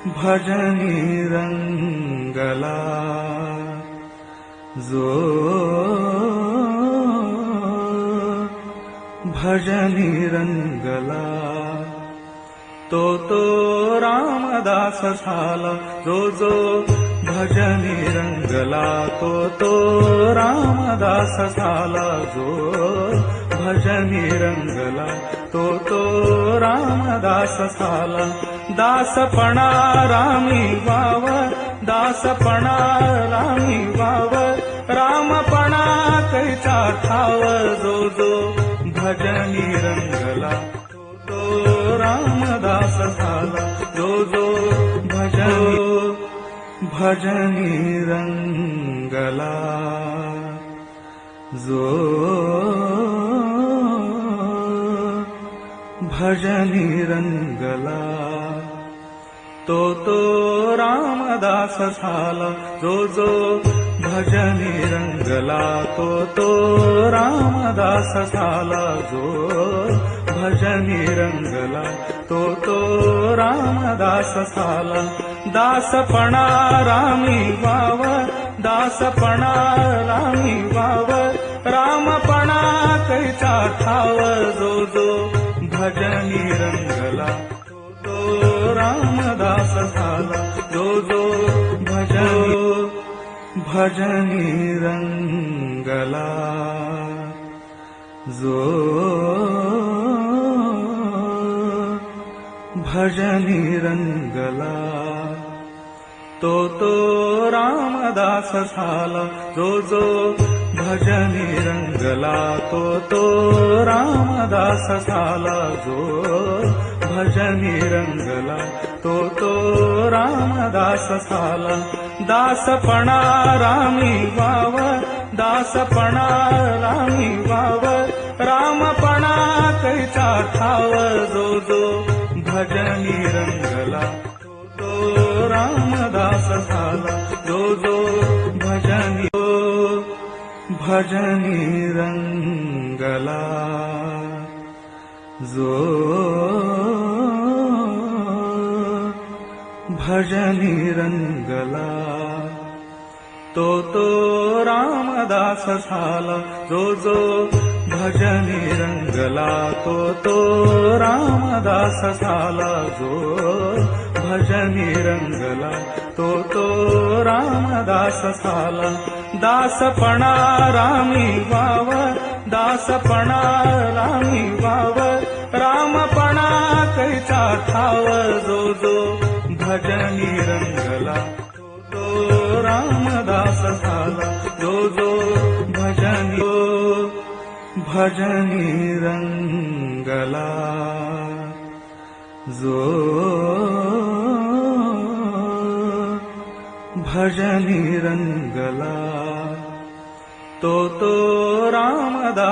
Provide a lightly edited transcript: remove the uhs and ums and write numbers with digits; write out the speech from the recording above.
भजनी रंगला जो भजनी रंगला तो रामदास झाला जो भजनी रंगला तो रामदास झाला जो भजनी रंगला तो रामदास झाला दासपणा रामी वाव दासपणा रामी वाव रामपणा कैचा ठाव जो भजनी रंगला तो रामदास झाला जो भजनी रंगला जो भजनी रंगला तो रामदास झाला जो भजनी रंगला तो रामदास झाला जो भजनी रंगला तो रामदास झाला दासपणा रामी वाव दासपणा रामी वाव रामपणा कैचा ठाव जो भजनी रंगला तो रामदास झाला जो भजनी रंगला जो भजनी रंगला तो रामदास झाला जो भजनी रंगला तो रामदास झाला जो भजनी रंगला तो रामदास झाला दासपणा रामी वाव दासपणा रामी वाव रामपणा कैचा ठाव जो भजनी रंगला तो रामदास झाला जो भजनी रंगला जो भजनी रंगला तो रामदास झाला जो भजनी रंगला तो रामदास झाला जो भजनी रंगला तो रामदास झाला दासपणा रामी वाव दासपणा रामी वाव रामपणा कैचा ठाव जो भजनी रंगला तो रामदास झाला जो भजनी रंगला जो भजनी रंगला तो रामदास